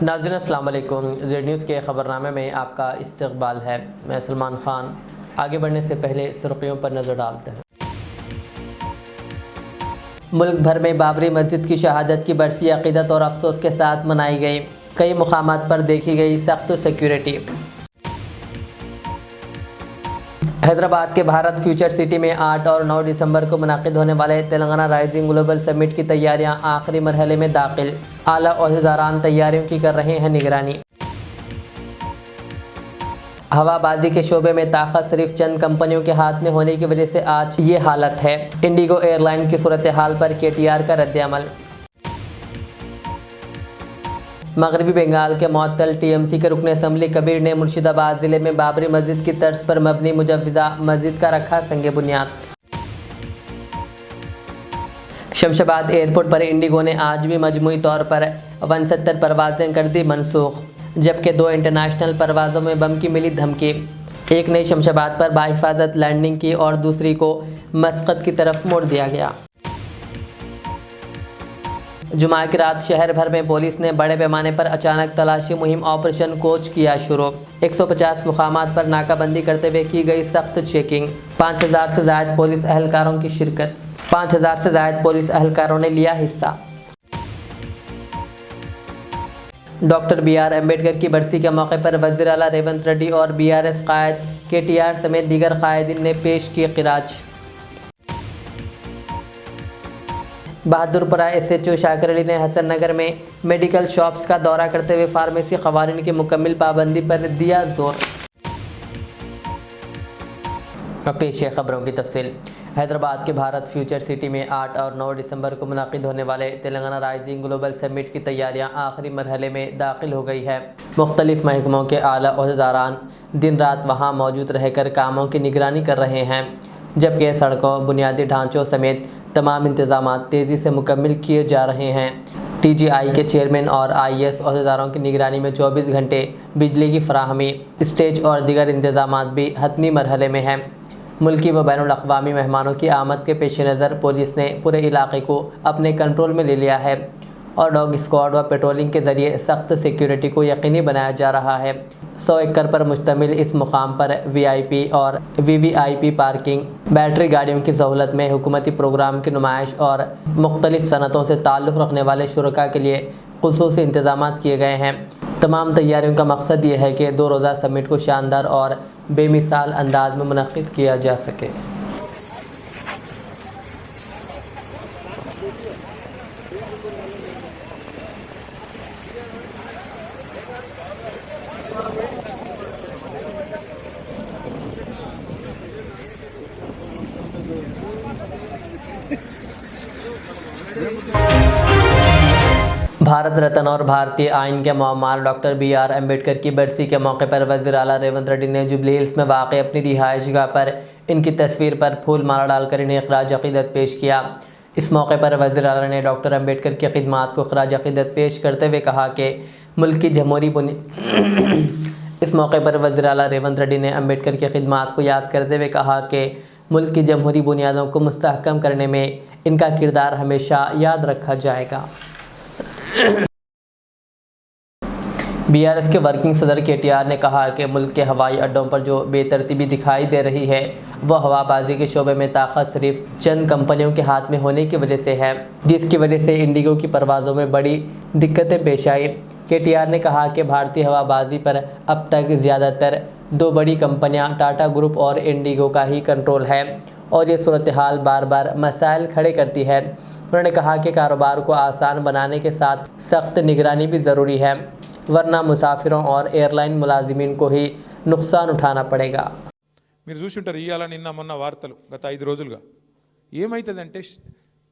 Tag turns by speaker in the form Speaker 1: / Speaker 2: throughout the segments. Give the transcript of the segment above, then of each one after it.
Speaker 1: नाज़रीन अस्सलाम वालेकुम। ज़ेड न्यूज़ के ख़बरनामे में आपका इस्तक़बाल है। मैं सलमान ख़ान। आगे बढ़ने से पहले सुर्ख़ियों पर नज़र डालते हैं। मुल्क भर में बाबरी मस्जिद की शहादत की बरसी अक़ीदत और अफसोस के साथ मनाई गई। कई मुक़ामात पर देखी गई सख्त सिक्योरिटी। हैदराबाद के भारत फ्यूचर सिटी में 8 और 9 दिसंबर को मुनाक़िद होने वाले तेलंगाना राइजिंग ग्लोबल समिट की तैयारियां आखिरी मरहले में दाखिल। आला ओहदेदारान तैयारियों की कर रहे हैं निगरानी। हवाबाजी के शोबे में ताकत सिर्फ चंद कंपनियों के हाथ में होने की वजह से आज ये हालत है। इंडिगो एयरलाइन की सूरत हाल पर KTR का रद्द-ए-अमल। मगरबी बंगाल के मुअत्तल TMC के रुकन असम्बली कबीर ने मुर्शिदाबाद ज़िले में बाबरी मस्जिद की तर्ज पर मबनी मुजव्वज़ा मस्जिद का रखा संगे बुनियाद। शमशाबाद एयरपोर्ट पर इंडिगो ने आज भी मजमूई तौर पर 69 परवाज़ें कर दी मनसूख, जबकि 2 इंटरनेशनल परवाज़ों में बम की मिली धमकी। एक ने शमशाबाद पर बाहिफाजत लैंडिंग की और दूसरी को मस्कत की तरफ मोड़ दिया गया। जुमा की रात शहर भर में पुलिस ने बड़े पैमाने पर अचानक तलाशी मुहिम ऑपरेशन कोच किया शुरू। 150 मुकामात पर नाकाबंदी करते हुए की गई सख्त चेकिंग। 5000 से ज़ायद पुलिस अहलकारों की शिरकत। 5000 से ज़ायद पुलिस अहलकारों ने लिया हिस्सा। डॉक्टर BR अम्बेडकर की बरसी के मौके पर वज़ीर आला रेवंत रेड्डी और BRS कायद KTR समेत दीगर कायदीन ने पेश किए खिराज। बहादुरपुरा SHO शाकिर अली ने हसन नगर में मेडिकल शॉप्स का दौरा करते हुए फार्मेसी क़वानीन की मुकम्मल पाबंदी पर दिया जोर। पेश है खबरों की तफसील। हैदराबाद के भारत फ्यूचर सिटी में 8 और 9 दिसंबर को मुनाक़िद होने वाले तेलंगाना राइजिंग ग्लोबल समिट की तैयारियां आखिरी मरहले में दाखिल हो गई है। मुख्तलिफ महकमों के आला ओहदेदारान दिन रात वहां मौजूद रहकर कामों की निगरानी कर रहे हैं, जबकि सड़कों, बुनियादी ढांचों समेत तमाम इंतजाम तेज़ी से मुकम्मल किए जा रहे हैं। TGI के चेयरमैन और IAS ओहदेदारों की निगरानी में 24 घंटे बिजली की फराहमी, स्टेज और दीगर इंतजाम भी हतमी मरहले में हैं। मुल्की व बैनुल-अक़वामी मेहमानों की आमद के पेश नज़र पुलिस ने पूरे इलाके को अपने कंट्रोल में ले लिया है और डॉग स्क्वाड व पेट्रोलिंग के ज़रिए सख्त सिक्योरिटी को यकीनी बनाया जा रहा है। 100 एकड़ पर मुश्तमिल इस मुकाम पर VIP और VVIP पार्किंग, बैटरी गाड़ियों की सहूलत में हुकूमती प्रोग्राम की नुमाइश और मुख्तलिफ सनतों से ताल्लुक़ रखने वाले शुरका के लिए खुसूसी इंतजाम किए गए हैं। तमाम तैयारियों का मकसद ये है कि 2 रोज़ा समिट को शानदार और बेमिसाल अंदाज में मुनक़्क़िद किया जा सके। भारत रत्न और भारतीय आइन के मोहम्मद डॉक्टर BR अम्बेडकर की बरसी के मौके पर वज़ीर आला रेवंत रेड्डी ने जुबली हिल्स में वाक़ अपनी रिहाइशगाह पर इनकी तस्वीर पर फूल माला डालकर इन्हें ख़राज अक़ीदत पेश किया। इस मौके पर वज़ीर आला ने डॉक्टर अम्बेडकर की खिदमात को ख़राज अक़ीदत पेश करते हुए कहा कि मुल्क की जमहूरी इस मौके पर वज़ीर आला रेवंत रेड्डी ने अम्बेडकर की खिदमात को याद करते हुए कहा कि मुल्क की जमहूरी बुनियादों को मुस्तहकम करने में इनका किरदार हमेशा याद रखा जाएगा। BRS के वर्किंग सदर KTR ने कहा कि मुल्क के हवाई अड्डों पर जो बेतरतीबी दिखाई दे रही है वह हवाबाजी के शोबे में ताकत सिर्फ चंद कंपनियों के हाथ में होने की वजह से है, जिसकी वजह से इंडिगो की परवाज़ों में बड़ी दिक्कतें पेश आई। KTR ने कहा कि भारतीय हवाबाजी पर अब तक ज़्यादातर 2 बड़ी कंपनियां टाटा ग्रुप और इंडिगो का ही कंट्रोल है और ये सूरत हाल बार बार मसाइल खड़े करती है। उन्होंने कहा कि कारोबार को आसान बनाने के साथ सख्त निगरानी भी ज़रूरी है, वरना मुसाफिरों और एयरलाइन मुलाजिमीन को ही नुकसान उठाना पड़ेगा।
Speaker 2: మీరు చూసుంటారు ఇయాల నిన్న మొన్న వార్తలు గత 5 రోజులుగా ఏమైతుందంటే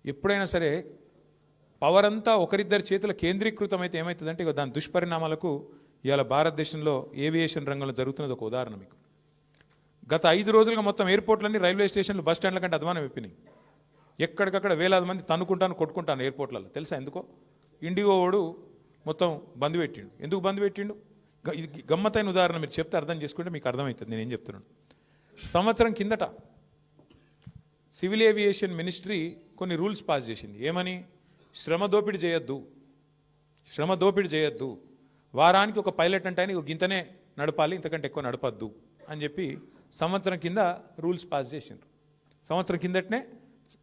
Speaker 2: ఎప్పుడైనా సరే పవర్ అంతా ఒకరిద్దరి చేతుల కేంద్రీకృతమైతే ఏమైతుందంటే ఇక దాని దుష్పరిణామాలకు ఇయాల భారతదేశంలో ఏవియేషన్ రంగంలో జరుగుతున్నది ఒక ఉదాహరణ మీకు. గత 5 రోజులుగా మొత్తం ఎయిర్పోర్ట్లన్నీ రైల్వే స్టేషన్లు బస్ స్టాండ్ల కంటే అధ్వానం అయిపోయినాయి. ఎక్కడికక్కడ వేలాది మంది తన్నుకుంటాను కొట్టుకుంటాను ఎయిర్పోర్ట్లలో. తెలుసా ఎందుకో? ఇండిగో వాడు మొత్తం బంద్ పెట్టిండు. ఎందుకు బంద్ పెట్టిండు? ఇది గమ్మతైన ఉదాహరణ, మీరు చెప్తే అర్థం చేసుకుంటే మీకు అర్థమవుతుంది నేనేం చెప్తున్నాను. సంవత్సరం కిందట సివిల్ ఏవియేషన్ మినిస్ట్రీ కొన్ని రూల్స్ పాస్ చేసింది. ఏమని? శ్రమ దోపిడీ చేయొద్దు, వారానికి ఒక పైలట్ అంటే ఆయన గింతనే నడపాలి, ఇంతకంటే ఎక్కువ నడపద్దు అని చెప్పి సంవత్సరం కింద రూల్స్ పాస్ చేసిండ్రు. సంవత్సరం కిందటనే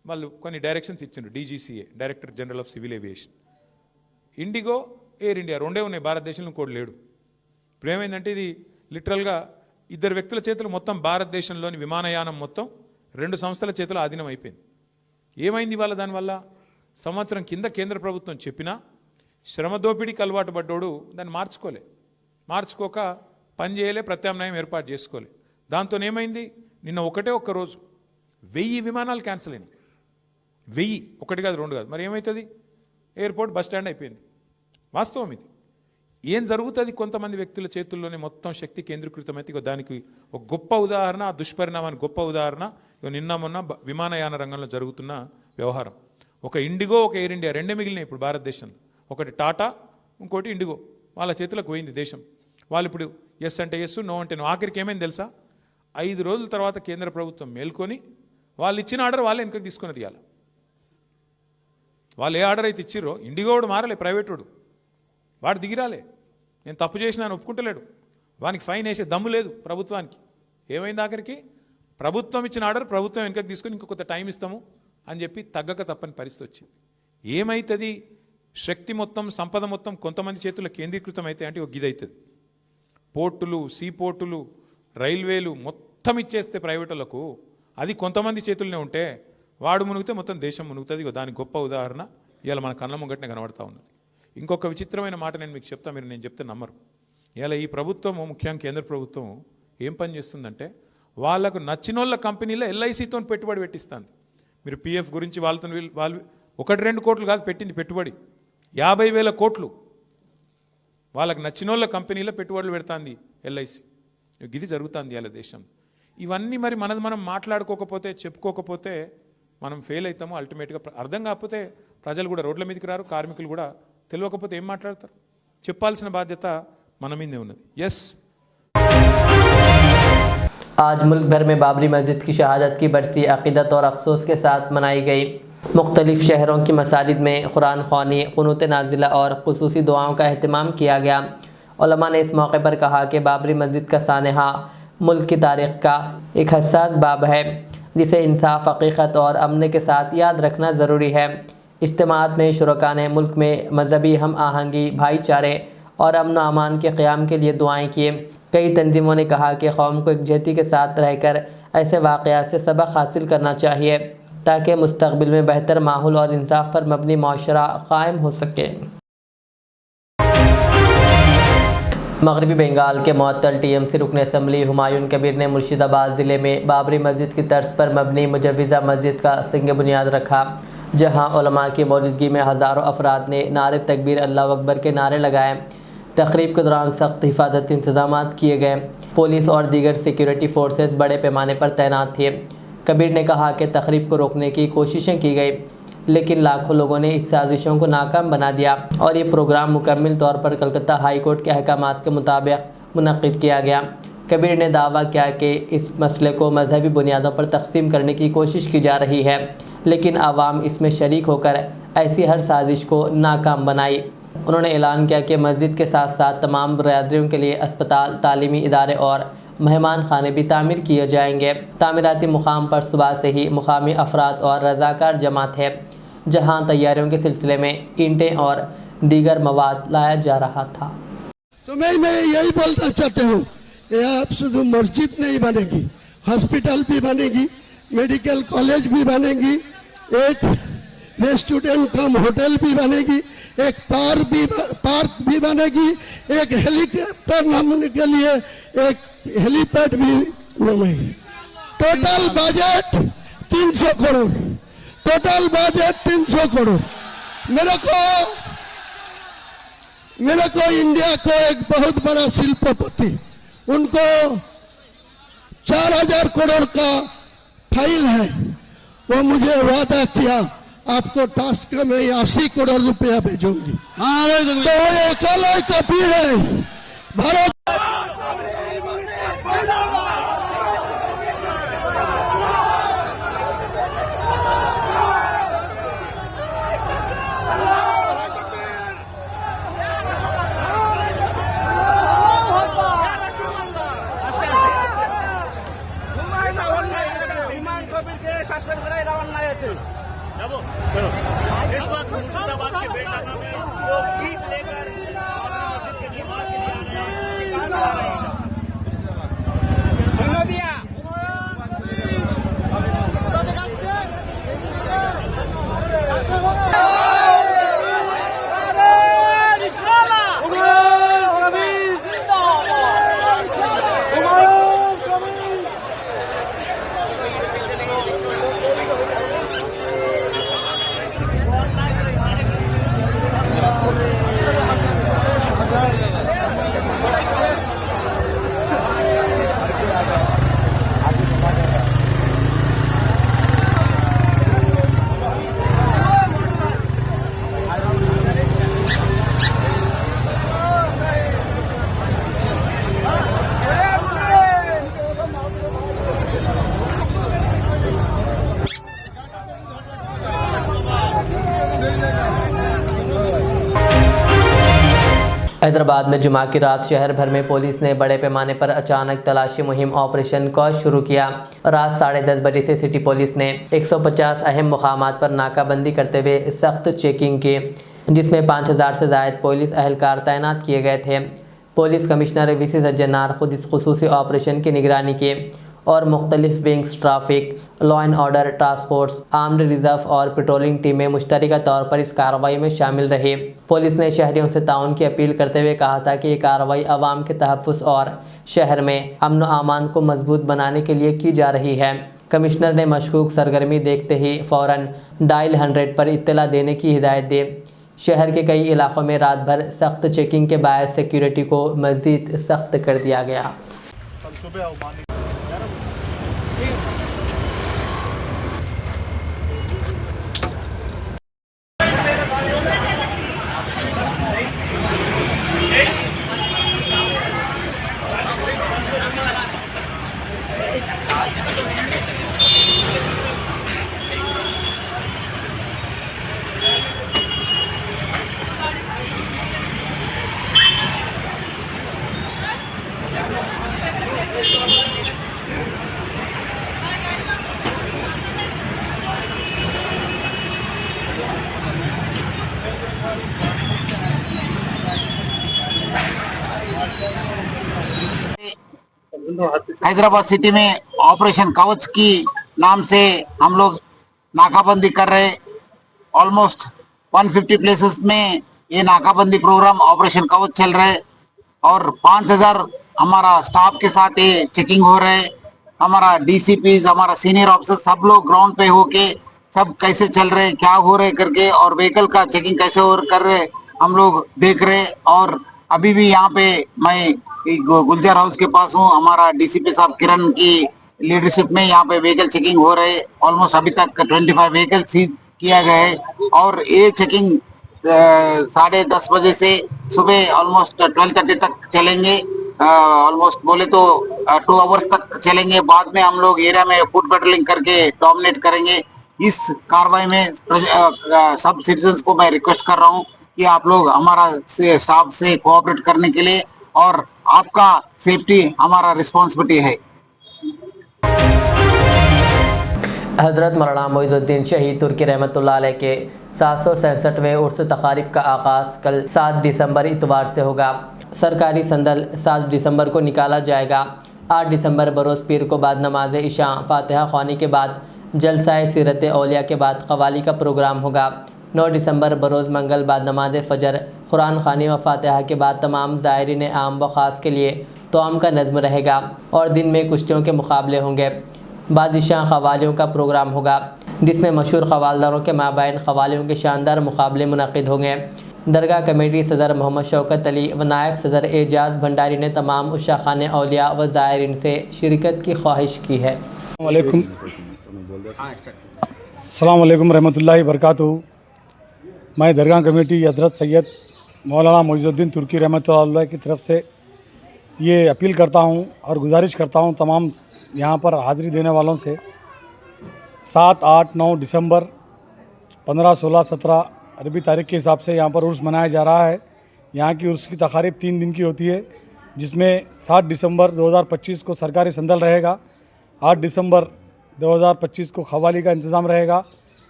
Speaker 2: వాళ్ళు కొన్ని డైరెక్షన్స్ ఇచ్చిండ్రు. DGCA, director general of civil aviation, IndiGo, air India రెండే ఉన్నాయి భారతదేశంలో, ఇంకోటి లేడు. ఇప్పుడు ఏమైందంటే ఇది లిటరల్గా ఇద్దరు వ్యక్తుల చేతులు మొత్తం భారతదేశంలోని విమానయానం మొత్తం 2 సంస్థల చేతులు ఆధీనం అయిపోయింది. ఏమైంది ఇవాళ దానివల్ల? సంవత్సరం కింద కేంద్ర ప్రభుత్వం చెప్పినా శ్రమ దోపిడీకి అలవాటు పడ్డోడు దాన్ని మార్చుకోక పని చేయలే, ప్రత్యామ్నాయం ఏర్పాటు చేసుకోలే. దాంతో ఏమైంది? నిన్న ఒక్క రోజు 1000 విమానాలు క్యాన్సిల్ అయినాయి. 1000, ఒకటి కాదు, 2 కాదు. మరి ఏమవుతుంది? ఎయిర్పోర్ట్ బస్ స్టాండ్ అయిపోయింది. వాస్తవం ఇది. ఏం జరుగుతుంది? కొంతమంది వ్యక్తుల చేతుల్లోనే మొత్తం శక్తి కేంద్రీకృతమైతే దానికి ఒక గొప్ప ఉదాహరణ, ఆ దుష్పరిణామానికి గొప్ప ఉదాహరణ నిన్న మొన్న విమానయాన రంగంలో జరుగుతున్న వ్యవహారం. ఒక ఇండిగో, ఒక ఎయిర్ ఇండియా రెండే మిగిలినాయి ఇప్పుడు భారతదేశంలో. ఒకటి టాటా, ఇంకోటి ఇండిగో. వాళ్ళ చేతులకు పోయింది దేశం. వాళ్ళు ఇప్పుడు ఎస్ అంటే ఎస్, నో అంటే నో. ఆఖరికి ఏమైంది తెలుసా? 5 రోజుల తర్వాత కేంద్ర ప్రభుత్వం మేల్కొని వాళ్ళు ఇచ్చిన ఆర్డర్ వాళ్ళే వెనక్కి తీసుకున్నది. ఇవ్వాలి వాళ్ళు ఏ ఆర్డర్ అయితే ఇచ్చిర్రో, ఇండిగో వాడు మారలే, ప్రైవేట్ వాడు దిగిరాలే. నేను తప్పు చేసినా అని ఒప్పుకుంటలేడు. వానికి ఫైన్ వేసే దమ్ము లేదు ప్రభుత్వానికి. ఏమైంది ఆఖరికి? ప్రభుత్వం ఇచ్చిన ఆర్డర్ ప్రభుత్వం వెనకకి తీసుకొని ఇంకొక టైం ఇస్తాము అని చెప్పి తగ్గక తప్పని పరిస్థితి వచ్చింది. ఏమవుతుంది? శక్తి మొత్తం, సంపద మొత్తం కొంతమంది చేతుల్లో కేంద్రీకృతం అయితే అంటే ఒక గిదవుతుంది. పోర్టులు, సీ పోర్టులు, రైల్వేలు మొత్తం ఇచ్చేస్తే ప్రైవేటులకు, అది కొంతమంది చేతుల్లోనే ఉంటే వాడు మునిగితే మొత్తం దేశం మునుగుతుంది. దానికి గొప్ప ఉదాహరణ ఇవాళ మన కళ్ళ ముంగటనే కనబడతా ఉన్నది. ఇంకొక విచిత్రమైన మాట నేను మీకు చెప్తా, మీరు నేను చెప్తే నమ్మరు. ఇలా ఈ ప్రభుత్వము, ముఖ్యంగా కేంద్ర ప్రభుత్వం ఏం పని చేస్తుందంటే వాళ్ళకు నచ్చినోళ్ళ కంపెనీలో LICతో పెట్టుబడి పెట్టిస్తుంది. మీరు PF గురించి వాళ్ళు 1-2 కోట్లు కాదు పెట్టింది పెట్టుబడి, 50,000 కోట్లు వాళ్ళకు నచ్చినోళ్ళ కంపెనీలో పెట్టుబడులు పెడుతుంది LIC. ఇది జరుగుతుంది ఇలా దేశం. ఇవన్నీ మరి మనం మాట్లాడుకోకపోతే, చెప్పుకోకపోతే మనం ఫెయిల్ అవుతాము. అల్టిమేట్గా అర్థం కాకపోతే ప్రజలు కూడా రోడ్ల మీదకి రారు, కార్మికులు కూడా తెలియకపోతే ఏం మాట్లాడతారు? చెప్పాల్సిన బాధ్యత మన మీదే ఉన్నది. ఎస్,
Speaker 1: आज मुल्क भर में बाबरी मस्जिद की शहादत की बरसी अक़ीदत और अफसोस के साथ मनाई गई। मुख्तलिफ़ शहरों की मसाजिद में कुरान ख़्वानी, क़ुनूत नाज़िला और ख़ुसूसी दुआओं का अहतमाम किया गया। उलमा ने इस मौके पर कहा कि बाबरी मस्जिद का सानहा मुल्क की तारीख़ का एक हसास बाब है, जिसे इंसाफ, हकीकत और अमन के साथ याद रखना ज़रूरी है। इज्तिमाअत में शुरका ने मुल्क में मजहबी हम आहंगी, भाईचारे और अमन व अमान के क़याम के लिए दुआएँ किए। कई तंजीमों ने कहा कि कौम को एकजहती के साथ रहकर ऐसे वाक़यात से सबक हासिल करना चाहिए ताकि मुस्तक़बिल में बेहतर माहौल और इंसाफ पर मबनी माशरा कायम हो सके। मगरबी बंगाल के मुअत्तल TMC रुकन असम्बली हुमायूं कबीर ने मुर्शिदाबाद ज़िले में बाबरी मस्जिद की तर्ज पर मबनी मुजव्विज़ा मस्जिद का सिंग बुनियाद रखा, जहाँ उलमा की मौजूदगी में हज़ारों अफराद ने नारे तकबीर, अल्लाह अकबर के नारे लगाए। तकरीब के दौरान सख्त हिफाजती इंतजाम किए गए। पुलिस और दीगर सिक्योरिटी फोर्सेस बड़े पैमाने पर तैनात थे। कबीर ने कहा कि तकरीब को रोकने की कोशिशें की गई, लेकिन लाखों लोगों ने इस साजिशों को नाकाम बना दिया और ये प्रोग्राम मुकम्मल तौर पर कलकत्ता हाई कोर्ट के अहकामात के मुताबिक मुनक़्क़िद किया गया। कबीर ने दावा किया कि इस मसले को मजहबी बुनियादों पर तक़सीम करने की कोशिश की जा रही है, लेकिन आवाम इसमें शरीक होकर ऐसी हर साजिश को नाकाम बनाई। उन्होंने ऐलान किया कि मस्जिद के साथ साथ तमाम बरादरियों के लिए अस्पताल, तालीमी इदारे और मेहमान खाने भी तामीर किए जाएंगे। तामीराती मुकाम पर सुबह से ही मुकामी अफराद और रज़ाकार जमा थे, जहां तैयारियों के सिलसिले में ईंटें और दीगर मवाद लाया जा रहा था।
Speaker 3: तो मैं यही बोलना चाहता हूँ, आप शुद्ध मस्जिद नहीं बनेगी, हॉस्पिटल भी बनेगी, मेडिकल कॉलेज भी बनेगी, एक रेस्टोरेंट कम होटल भी बनेगी, एक पार्क भी बनेगी, एक हेलीकॉप्टर नामने के लिए एक हेलीपैड भी बनेगी। Total budget 300 crore, total budget 300 crore. मेरे को इंडिया को एक बहुत बड़ा शिल्पपति, उनको 4000 करोड़ का फाइल है, वो मुझे वादा किया आपको टास्क में 80 करोड़ रुपया भेजूंगी। तो ये कल कॉपी है भारत।
Speaker 4: হাসপাতালে রওনা হয়েছে।
Speaker 5: इस वक्त मुर्शिदाबाद के बेलडांगा में जो गीत लेकर मस्जिद के निर्माण के लिए आ रहे हैं।
Speaker 1: हैदराबाद में जुमा की रात शहर भर में पुलिस ने बड़े पैमाने पर अचानक तलाशी मुहिम ऑपरेशन कॉज शुरू किया। रात 10:30 बजे से सिटी पुलिस ने 150 अहम मुकामात पर नाकाबंदी करते हुए सख्त चेकिंग की, जिसमें 5000 से ज़ायद पुलिस अहलकार तैनात किए गए थे। पुलिस कमिश्नर वीसी सज्जनार खुद इस खुसूसी ऑपरेशन की निगरानी की और मुख्तलिफ wings, traffic, law and order task force, armed reserve और पेट्रोलिंग टीमें मुश्तरका तौर पर इस कार्रवाई में शामिल रही। पुलिस ने शहरियों से ताउन की अपील करते हुए कहा था कि ये कार्रवाई अवाम के तहफ़्फ़ुज़ और शहर में अमन व अमान को मजबूत बनाने के लिए की जा रही है। कमिश्नर ने मशकूक सरगर्मी देखते ही फ़ौरन डायल 100 पर इत्तला देने की हिदायत दी। शहर के कई इलाकों में रात भर सख्त चेकिंग के बायस सिक्योरिटी को मज़ीद सख्त कर दिया गया।
Speaker 6: हैदराबाद सिटी में ऑपरेशन कवच की नाम से हम लोग नाकाबंदी कर रहे। ऑलमोस्ट 150 प्लेसेस में ये नाकाबंदी प्रोग्राम ऑपरेशन कवच चल रहे और 5000 हमारा स्टाफ के साथ ये चेकिंग हो रहे। हमारा डीसीपीज, हमारा सीनियर ऑफिसर सब लोग ग्राउंड पे होके सब कैसे चल रहे, क्या हो रहे करके और व्हीकल का चेकिंग कैसे और कर रहे हम लोग देख रहे। और अभी भी यहाँ पे मैं गुलजार हाउस के पास हूँ, हमारा डीसीपी साहब किरण की लीडरशिप में यहाँ पे व्हीकल चेकिंग हो रहे। ऑलमोस्ट अभी तक 25 व्हीकल सीज किया गया है और ये चेकिंग 10:30 बजे से सुबह ऑलमोस्ट 12:30 तक चलेंगे। ऑलमोस्ट बोले तो 2 आवर्स तक चलेंगे। बाद में हम लोग एरिया में फुट पेट्रोलिंग करके डोमिनेट करेंगे। इस कार्रवाई में सब सिटीजन्स को मैं रिक्वेस्ट कर रहा हूँ कि आप लोग हमारा स्टाफ से कोऑपरेट करने के लिए, और आपका सेफ्टी हमारा रिस्पॉन्सिबिलिटी है।
Speaker 1: हज़रत मौलाना मोइज़ुद्दीन शहीद तुर्की रहमतुल्लाह अलैह के 767वें उर्स तकारीब का आगाज़ कल 7 दिसंबर इतवार से होगा। सरकारी संदल 7 दिसंबर को निकाला जाएगा। 8 दिसंबर बरोज़ पीर को बाद नमाज इशा फातिहा ख़वानी के बाद जलसाए सीरत औलिया के बाद क़वाली का प्रोग्राम होगा। 9 दिसंबर बरोज़ मंगल बाद नमाज फ़जर कुरान ख़वानी व फातिहा के बाद तमाम ज़ायरीन आम व ख़ास के लिए तोअम का नज़्म रहेगा और दिन में कुश्तियों के मुकाबले होंगे। बादशाह ख़वालियों का प्रोग्राम होगा जिसमें मशहूर ख़वालदारों के माबैन ख़वालियों के शानदार मुकाबले मुनक़िद होंगे। दरगाह कमेटी सदर मोहम्मद शौकत अली व नायब सदर एजाज़ भंडारी ने तमाम उशाख़ाने औलिया व ज़ायरीन से शिरकत की ख्वाहिश की है।
Speaker 7: अस्सलाम वालेकुम रहमतुल्लाहि बरकातहू। मैं दरगाह कमेटी हज़रत सैयद मौलाना मोइज़ुद्दीन तुर्की रहमतुल्लाह अलैह की तरफ से ये अपील करता हूँ और गुजारिश करता हूँ तमाम यहाँ पर हाज़िरी देने वालों से, 7, 8, 9 दिसंबर 15, 16, 17 अरबी तारीख के हिसाब से यहाँ पर उर्स मनाया जा रहा है। यहाँ की उर्स की तकारीब 3 दिन की होती है, जिसमें 7 दिसंबर 2025 को सरकारी संदल रहेगा। 8 दिसंबर 2025 को खवाली का इंतज़ाम रहेगा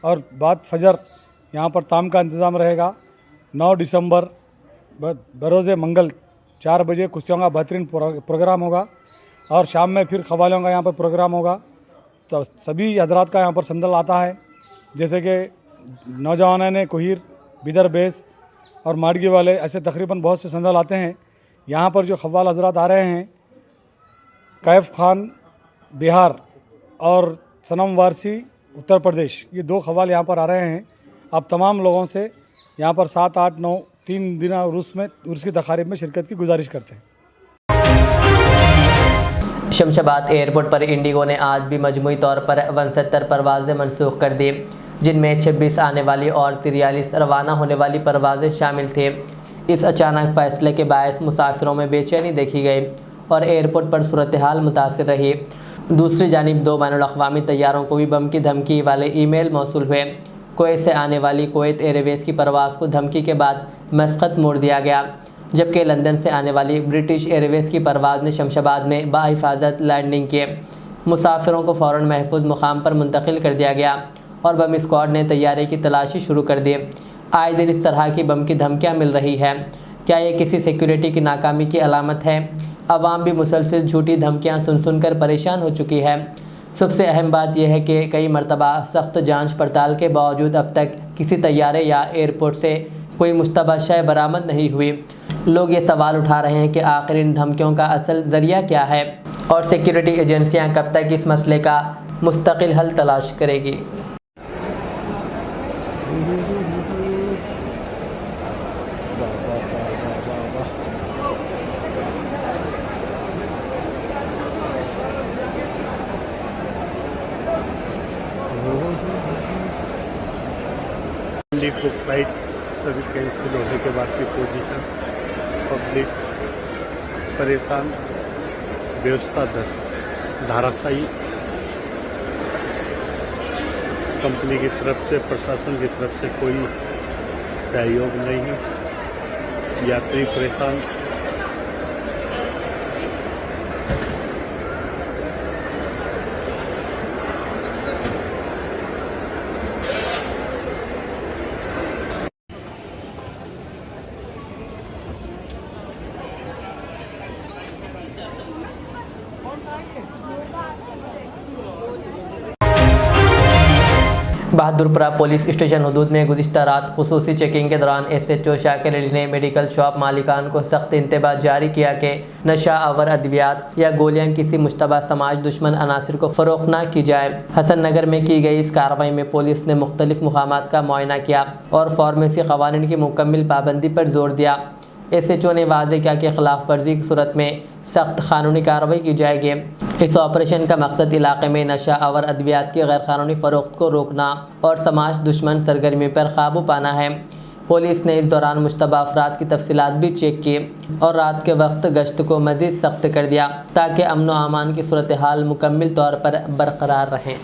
Speaker 7: और बाद फजर यहाँ पर ताम का इंतज़ाम रहेगा। 9 दिसंबर बरोज़ मंगल 4 बजे कुश्तियों का बेहतरीन प्रोग्राम होगा और शाम में फिर खवालियों का यहाँ पर प्रोग्राम होगा। तो सभी हजरात का यहाँ पर संदल आता है, जैसे कि नौजवानों ने कोहिर, बिदर बेस और माडगी वाले, ऐसे तकरीबन बहुत से संदल आते हैं। यहाँ पर जो खवाल हजरात आ रहे हैं, कैफ खान बिहार और सनम वारसी उत्तर प्रदेश, ये 2 खवाल यहाँ पर आ रहे हैं। अब तमाम लोगों से यहाँ पर 7, 8, 9 3 दिन उर्स की तकारीब में शिरकत की गुजारिश करते हैं।
Speaker 1: शमशाबाद एयरपोर्ट पर इंडिगो ने आज भी मजमूई तौर पर 69 परवाज़ें मनसूख कर दी, जिनमें 26 आने वाली और 43 रवाना होने वाली परवाज़ें शामिल थे। इस अचानक फ़ैसले के बायस मुसाफिरों में बेचैनी देखी गई और एयरपोर्ट पर सूरत हाल मुतासिर रही। दूसरी जानिब 2 बैनुल-अक़वामी तैयारों को भी बम की धमकी वाले ईमेल मौसूल हुए। कुवैत से आने वाली कुवैत एयरवेज़ की परवाज़ को धमकी के बाद मस्कत मोड़ दिया गया, जबकि लंदन से आने वाली ब्रिटिश एयरवेज़ की परवाज़ ने शमशाबाद में बाहिफाजत लैंडिंग किए। मुसाफिरों को फ़ौरन महफूज मुकाम पर मुंतकिल कर दिया गया और बम स्क्वाड ने तैयारी की तलाशी शुरू कर दी। आए दिन इस तरह की बम की धमकियाँ मिल रही है। क्या ये किसी सिक्योरिटी की नाकामी की अलामत है? अवाम भी मुसलसल झूठी धमकियाँ सुनकर परेशान हो चुकी है। सबसे अहम बात यह है कि कई मरतबा सख्त जांच पड़ताल के बावजूद अब तक किसी तैयारे या एयरपोर्ट से कोई मुश्तबा शय बरामद नहीं हुई। लोग ये सवाल उठा रहे हैं कि आखिर इन धमकियों का असल ज़रिया क्या है और सिक्योरिटी एजेंसियां कब तक इस मसले का मुस्तकिल हल तलाश करेगी।
Speaker 4: को फ्लाइट सभी कैंसिल होने के बाद की पोजीशन, पब्लिक परेशान, व्यवस्था धाराशायी, कंपनी की तरफ से, प्रशासन की तरफ से कोई सहयोग नहीं, यात्री परेशान।
Speaker 1: बहादुरपुरा पुलिस स्टेशन हदूद में गुज़िश्ता रात खुसूसी चेकिंग के दौरान SHO शाकिर अली ने मेडिकल शॉप मालिकान को सख्त इंतबाह जारी किया कि नशा आवर अद्वियात या गोलियां किसी मुश्तबा समाज दुश्मन अनासर को फ़रोख्त ना की जाए। हसन नगर में की गई इस कार्रवाई में पुलिस ने मुख्तलिफ मुकामात का मुआयना किया और फार्मेसी क़वानीन की मुकम्मल पाबंदी पर जोर दिया। SHO ने वाज़ेह किया कि खिलाफ वर्जी की सूरत में सख्त कानूनी कार्रवाई की जाएगी। इस ऑपरेशन का मकसद इलाके में नशा आवर अद्वियात की गैर कानूनी फ़रोख्त को रोकना और समाज दुश्मन सरगर्मी पर काबू पाना है। पुलिस ने इस दौरान मुश्तबा अफराद की तफसीलात भी चेक की और रात के वक्त गश्त को मज़ीद सख्त कर दिया ताकि अमन व अमान की सूरत हाल मुकम्मल तौर पर बरकरार रहें।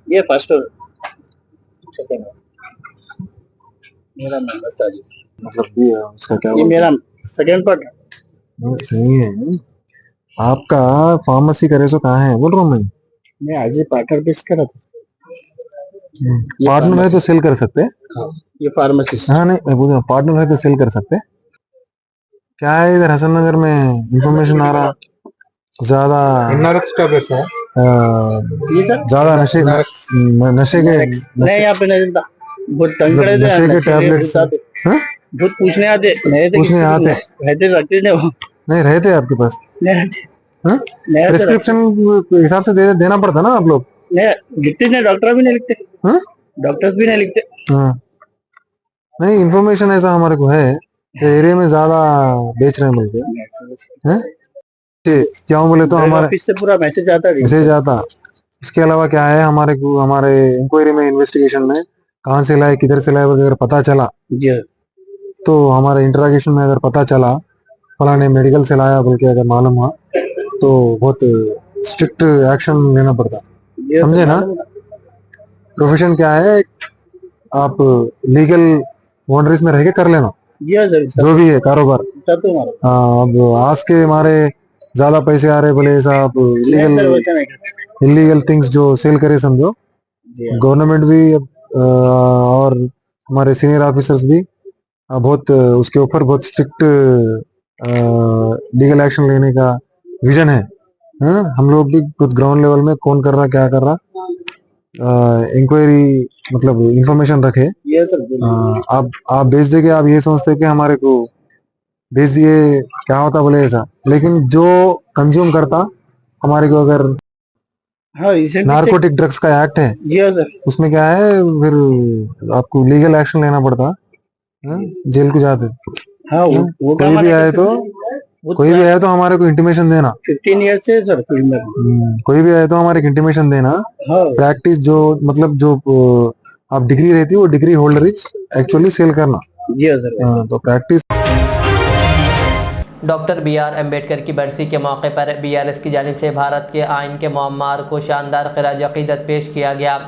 Speaker 8: ये फर्स्ट मेरा नंबर साजी
Speaker 9: मतलब ये उसका क्या
Speaker 8: ये मेरा सेकंड पार्ट
Speaker 9: सही है। आपका फार्मेसी करे सो कहाँ है बोल रहा हूँ
Speaker 8: मैं आज ही पार्टनर बेस करा था।
Speaker 9: पार्टनर है तो सेल कर सकते हैं।
Speaker 8: हाँ, ये फार्मेसी।
Speaker 9: हाँ नहीं मैं बोल रहा हूँ पार्टनर है तो सेल कर सकते हैं। क्या है इधर हसन नगर में इंफॉर्मेशन आ रहा ज्यादा
Speaker 8: का पैसा है ये सर
Speaker 9: ज्यादा नशे के
Speaker 8: नहीं यहाँ पे नहीं मिलता। बहुत तंग करे थे
Speaker 9: नशे के टैबलेट्स
Speaker 8: बहुत पूछने आते
Speaker 9: पूछने आते
Speaker 8: रहते नहीं वो
Speaker 9: नहीं रहते आपके पास
Speaker 8: नहीं
Speaker 9: प्रिस्क्रिप्शन के हिसाब से देना पड़ता ना आप लोग
Speaker 8: नहीं लिखते नहीं डॉक्टर भी नहीं लिखते डॉक्टर्स भी नहीं लिखते।
Speaker 9: नहीं इन्फॉर्मेशन ऐसा हमारे को है एरिया में ज्यादा बेच रहे हैं बोलते क्यों बोले तो हमारे
Speaker 8: ऑफिस से पूरा मैसेज आता।
Speaker 9: इसके अलावा क्या है हमारे को हमारे इंक्वायरी में इन्वेस्टिगेशन में कहाँ से लाए किधर से लाए अगर पता चला तो हमारे इंटरोगेशन में अगर पता चला फलाने मेडिकल से लाया बोल के अगर मालूम हुआ तो बहुत स्ट्रिक्ट एक्शन लेना पड़ता। समझे ना प्रोफेशन क्या है आप लीगल बाउंड्रीज में रह के कर लेना
Speaker 8: जी हाँ सर,
Speaker 9: जो भी है कारोबार।
Speaker 8: सब तो हमारा।
Speaker 9: हाँ, अब आज के हमारे ज्यादा पैसे आ रहे बोले साहब,
Speaker 8: नहीं सर, वैसा नहीं करते।
Speaker 9: इलीगल थिंग्स जो सेल करे समझो।
Speaker 8: जी हाँ।
Speaker 9: गवर्नमेंट भी और हमारे सीनियर ऑफिसर्स भी बहुत उसके ऊपर बहुत स्ट्रिक्ट लीगल एक्शन लेने का विजन है। हाँ, हम लोग भी कुछ ग्राउंड लेवल में कौन कर रहा क्या कर रहा इंक्वायरी मतलब इंफॉर्मेशन रखे।
Speaker 8: जी हाँ सर।
Speaker 9: आप बेच देंगे, आप ये सोचते कि हमारे को बेच दिए क्या होता बोले ऐसा, लेकिन जो कंज्यूम करता हमारे को अगर
Speaker 8: हाँ, रिसेंटली
Speaker 9: नारकोटिक ड्रग्स का एक्ट है,
Speaker 8: जी हाँ सर।
Speaker 9: उसमें क्या है फिर आपको लीगल एक्शन लेना पड़ता। हाँ, जेल को जाते।
Speaker 8: हाँ, वो
Speaker 9: कोई भी आए तो हमारे को इंटीमेशन देना।
Speaker 8: 15 ईयर्स से सर फील्ड में।
Speaker 9: कोई भी आए तो हमारे इंटीमेशन देना।
Speaker 8: हाँ।
Speaker 9: प्रैक्टिस जो मतलब जो आप डिग्री रहती है वो डिग्री होल्डर एक्चुअली सेल करना।
Speaker 8: जी हाँ सर।
Speaker 9: हाँ, तो प्रैक्टिस।
Speaker 1: Doctor B R. अम्बेडकर की बरसी के मौके पर बीआरएस की जानिब से भारत के आइन के मुअम्मार को शानदार खिराज अक़ीदत पेश किया गया।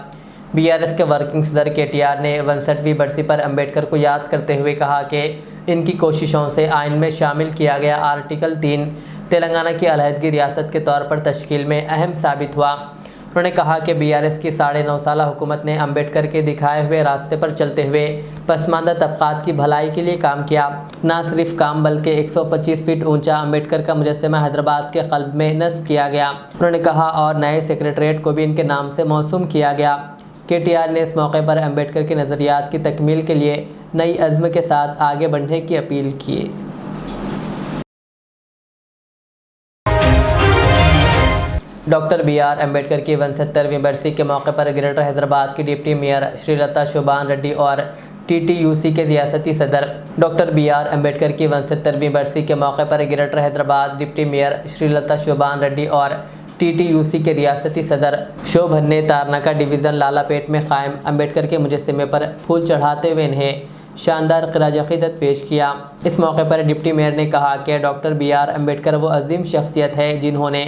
Speaker 1: बीआरएस के वर्किंग सदर KTR ने 61वीं बरसी पर अम्बेडकर को याद करते हुए कहा कि इनकी कोशिशों से आइन में शामिल किया गया आर्टिकल 3 तेलंगाना की अलहदगी रियासत के तौर पर तश्कील में अहम साबित हुआ। उन्होंने कहा कि बीआरएस की 9.5 साला हुकूमत ने अम्बेडकर के दिखाए हुए रास्ते पर चलते हुए पसमानदा तबकात की भलाई के लिए काम किया। ना सिर्फ काम बल्कि 125 फीट ऊंचा अम्बेडकर का मुजस्समा हैदराबाद के क़ल्ब में नस्ब किया गया। उन्होंने कहा और नए सेक्रेटरीट को भी इनके नाम से मौसूम किया गया। KTR ने इस मौके पर अम्बेडकर के नज़रियात की तकमील के लिए नई अज़्म के साथ आगे बढ़ने की अपील की। Doctor B R. अम्बेडकर की 69वीं बरसी के मौके पर ग्रेटर हैदराबाद की डिप्टी मेयर श्रीलता शोभान रेड्डी और TTUC के रियासती सदर डॉक्टर बी.आर. अम्बेडकर की 69वीं बरसी के मौके पर greater Hyderabad deputy mayor Srilatha Shobhan Reddy और TTUC के रियासती सदर शोभन ने तारनाका डिवीज़न लालापेट में कायम अम्बेडकर के मुजस्समे पर फूल चढ़ाते हुए इन्हें शानदार खिराज अक़ीदत पेश किया। इस मौके पर डिप्टी मेयर ने कहा कि डॉक्टर बी.आर. अम्बेडकर वो अजीम शख्सियत है जिन्होंने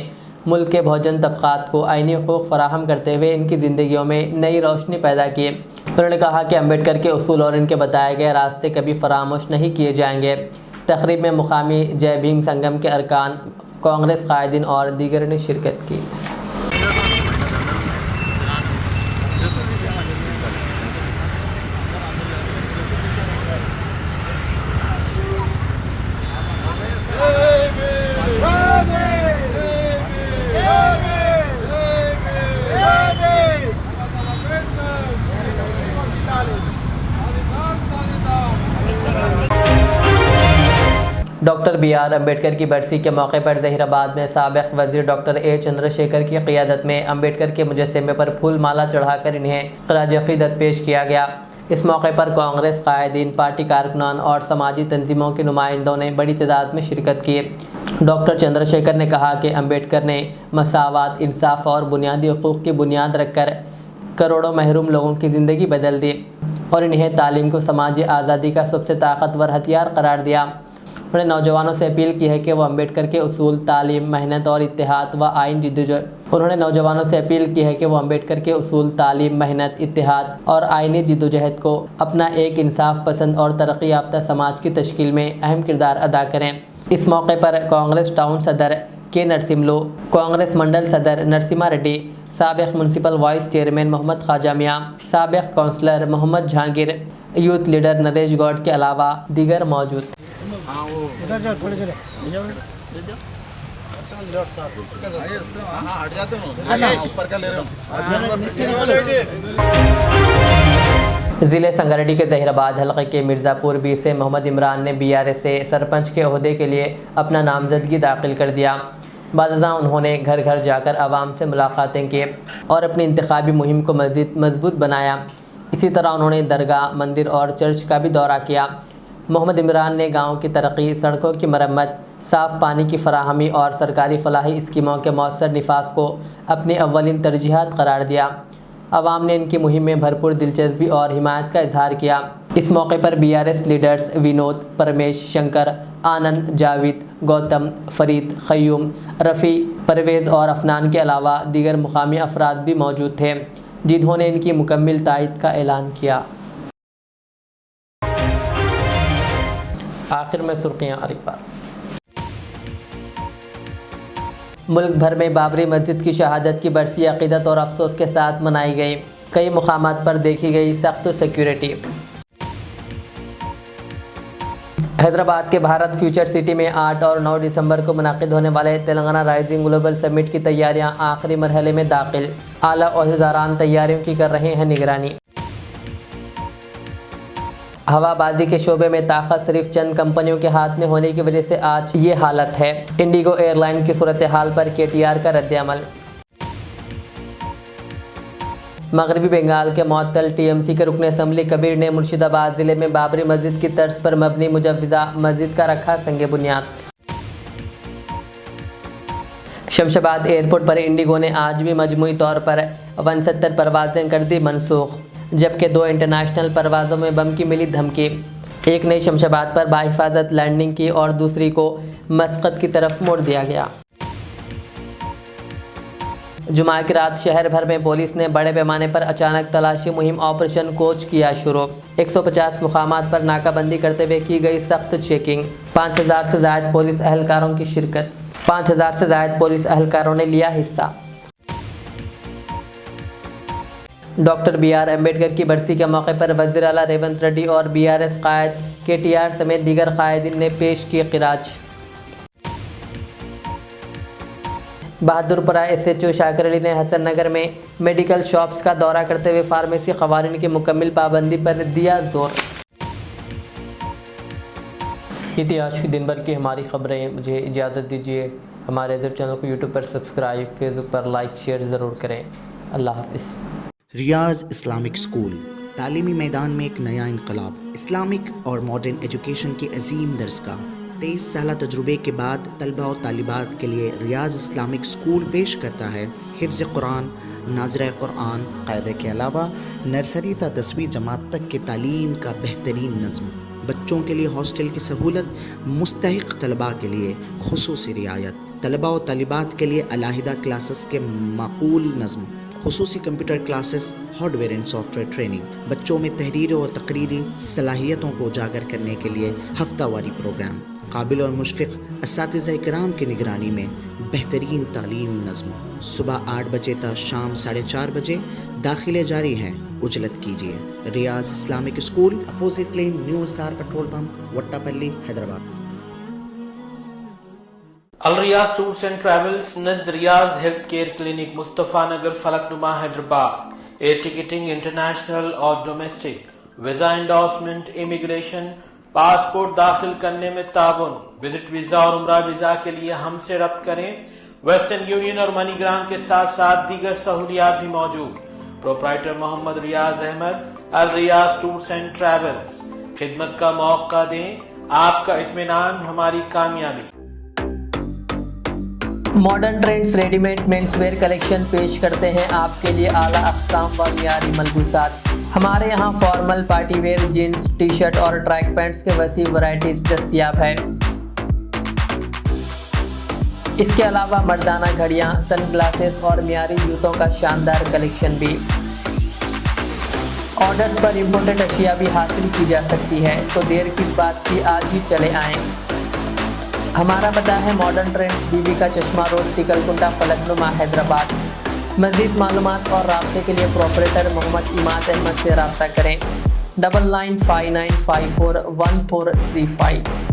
Speaker 1: मुल्क के बहुजन तबक़ात को आइनी हुकूक़ फ़राहम करते हुए इनकी ज़िंदगियों में नई रोशनी पैदा की। उन्होंने कहा कि अम्बेडकर के उसूल और इनके बताए गए रास्ते कभी फरामोश नहीं किए जाएंगे। तक़रीब में मुकामी जय भीम संगम के अरकान, कांग्रेस कायदीन और दीगर ने शिरकत की। Doctor B R. अम्बेडकर की बरसी के मौके पर ज़हीराबाद में साबिक़ वज़ीर डॉक्टर A. चंद्रशेखर की क़ियादत में अम्बेडकर के मुजस्समे पर फूल माला चढ़ाकर इन्हें खिराज अक़ीदत पेश किया गया। इस मौके पर कांग्रेस कायदीन, पार्टी कारकुनान और समाजी तंजीमों के नुमाइंदों ने बड़ी तादाद में शिरकत की। डॉक्टर चंद्रशेखर ने कहा कि अम्बेडकर ने मसावात, इंसाफ और बुनियादी हुकूक़ की बुनियाद रखकर करोड़ों महरूम लोगों की ज़िंदगी बदल दी और इन्हें तालीम को समाजी आज़ादी का सबसे ताकतवर हथियार करार दिया। उन्होंने नौजवानों से अपील की है कि वो अम्बेडकर के उसूल, तालीम, मेहनत और इत्तेहाद व आइन जद्दोजहद को अपना एक इंसाफ पसंद और तरक्की याफ्ता समाज की तश्कील में अहम किरदार अदा करें। इस मौके पर कांग्रेस टाउन सदर K. नरसिम्लू, कांग्रेस मंडल सदर नरसिम्हा रेड्डी, साबिक़ municipal vice chairman Mohammed Khwaja Miyan, साबिक़ councillor Mohammed Jahangir, youth leader Naresh Goud के अलावा दीगर मौजूद। ज़िले संगारेड्डी के ज़हीराबाद हल्के के मिर्ज़ापुर बी से मोहम्मद इमरान ने BRS से सरपंच के ओहदे के लिए अपना नामजदगी दाखिल कर दिया। बाज़ उन्होंने घर घर जाकर आवाम से मुलाकातें की और अपनी इंतखाबी मुहिम को मज़ीद मजबूत बनाया। इसी तरह उन्होंने दरगाह, मंदिर और चर्च का भी दौरा किया। मोहम्मद इमरान ने गाँव की तरक्की, सड़कों की मरम्मत, साफ़ पानी की फराहमी और सरकारी फलाही स्कीमों के मौसर निफाज को अपनी अव्वलीन तरजीहात करार दिया। आवाम ने इनकी मुहिम में भरपूर दिलचस्पी और हिमायत का इजहार किया। इस मौके पर BRS लीडर्स विनोद, परमेश, शंकर, आनंद, जावेद, गौतम, फरीद, ख़यूम, रफ़ी, परवेज़ और अफनान के अलावा दीगर मुकामी अफराद भी मौजूद थे जिन्होंने इनकी मुकम्मल तायद का ऐलान किया। आखिर में सुर्खियां एक बार। मुल्क भर में बाबरी मस्जिद की शहादत की बरसी अकीदत और अफसोस के साथ मनाई गई। कई मुकामात पर देखी गई सख्त सिक्योरिटी। हैदराबाद के भारत फ्यूचर सिटी में 8 और 9 दिसंबर को मुनाकिद होने वाले तेलंगाना राइजिंग ग्लोबल समिट की तैयारियां आखिरी मरहले में दाखिल। आला ओहदेदारान तैयारियों की कर रहे हैं निगरानी। हवाबाजी के शोबे में ताकत सिर्फ चंद कंपनियों के हाथ में होने की वजह से आज ये हालत है। इंडिगो एयरलाइन की सूरत हाल पर KTR का रद्द-ए-अमल। मगरबी बंगाल के मुअत्तल TMC के रुकन असम्बली कबीर ने मुर्शिदाबाद जिले में बाबरी मस्जिद की तर्ज पर मबनी मुजव्विज़ा मस्जिद का रखा संगे बुनियाद। शमशाबाद एयरपोर्ट पर इंडिगो ने आज भी मजमूई तौर पर 69 परवाजें कर दी मनसूख, जबकि 2 इंटरनेशनल परवाज़ों में बम की मिली धमकी। एक ने शमशाबाद पर बाहिफाजत लैंडिंग की और दूसरी को मस्कत की तरफ मोड़ दिया गया। जुमा की रात शहर भर में पुलिस ने बड़े पैमाने पर अचानक तलाशी मुहिम ऑपरेशन कोच किया शुरू। 150 मुकामात पर नाकाबंदी करते हुए की गई सख्त चेकिंग। 5000 से ज़ायद पुलिस अहलकारों की शिरकत। 5000 से ज़ायद पुलिस अहलकारों ने लिया हिस्सा। डॉक्टर BR अम्बेडकर की बरसी के मौके पर वज़ीर आला रेवंत रेड्डी और BRS कायद KTR समेत दीगर कायदीन ने पेश किए खिराज। बहादुरपुरा SHO शाकिर अली ने हसन नगर में मेडिकल शॉप्स का दौरा करते हुए फार्मेसी क़वानीन की मुकम्मल पाबंदी पर दिया जोर। ये थी आज की दिन भर की हमारी खबरें। मुझे इजाज़त दीजिए। हमारे यूट्यूब चैनल को यूट्यूब पर सब्सक्राइब, फेसबुक पर लाइक शेयर ज़रूर करें। अल्लाह हाफ़िज़।
Speaker 10: रियाज इस्लामिक स्कूल तालीमी मैदान में एक नया इनकलाब। इस्लामिक और मॉडर्न एजुकेशन की अजीम दरसगाह। 23 साल तजुर्बे के बाद तलबा और तालिबात के लिए रियाज इस्लामिक स्कूल पेश करता है हिफ्ज़ कुरान, नाज़िरा कुरान क़ायदे के अलावा नर्सरी ता 10वीं जमात तक की तालीम का बेहतरीन नज़्म। बच्चों के लिए हॉस्टल की सहूलत, मुस्तहिक़ तलबा के लिए खुसूसी रियायत, तलबा और तालिबात के लिए अलहदा क्लासेस के माकूल नज़्म, खुसूसी computer classes, hardware and software training. बच्चों में तहरीर और तकरीरी सलाहियतों को उजागर करने के लिए हफ्तावारी प्रोग्राम। काबिल और मुशफ़िक़ असातिज़ा इकराम की निगरानी में बेहतरीन तालीम नज़्म। सुबह 8 बजे तक शाम 4:30 बजे दाखिले जारी हैं। उजलत कीजिए। Riyaz Islamic school, opposite lane, new SR petrol pump, Vattapally, Hyderabad.
Speaker 11: Al Riyaz tours and travels नज़द Riyaz health care clinic, Mustafa Nagar, Falaknuma, Hyderabad. Air ticketing international और domestic, visa endorsement, immigration, passport दाखिल करने में ताउन। विजिट वीज़ा और उम्रा वीज़ा के लिए हमसे रब्त करें। वेस्टर्न यूनियन और मनीग्राम के साथ साथ दीगर सहूलियात भी मौजूद। Proprietor Mohammed Riyaz Ahmed, Al Riyaz tours and travels. खिदमत का मौका दें, आपका इत्मीनान हमारी कामयाबी।
Speaker 1: Modern trends readymade menswear collection पेश करते हैं आपके लिए आला अक़साम व मियारी मलबूसात। हमारे यहाँ formal, party wear, jeans, T shirt और ट्रैक पैंट्स के वसी वैरायटीज दस्तयाब है। इसके अलावा मर्दाना घड़ियाँ, सन ग्लासेस और मियारी जूतों का शानदार कलेक्शन भी। ऑर्डर्स पर इम्पोर्टेड अशिया भी हासिल की जा सकती है, तो देर किस बात की, आज ही चले आएँ। हमारा पता है मॉडर्न ट्रेंड्स, बीबी का चश्मा रोड, टिकलकुंडा, फलकनुमा, हैदराबाद। मज़ीद मालूमात और राब्ते के लिए प्रोपरेटर मोहम्मद इमाद अहमद से रब्ता करें। 9959541435।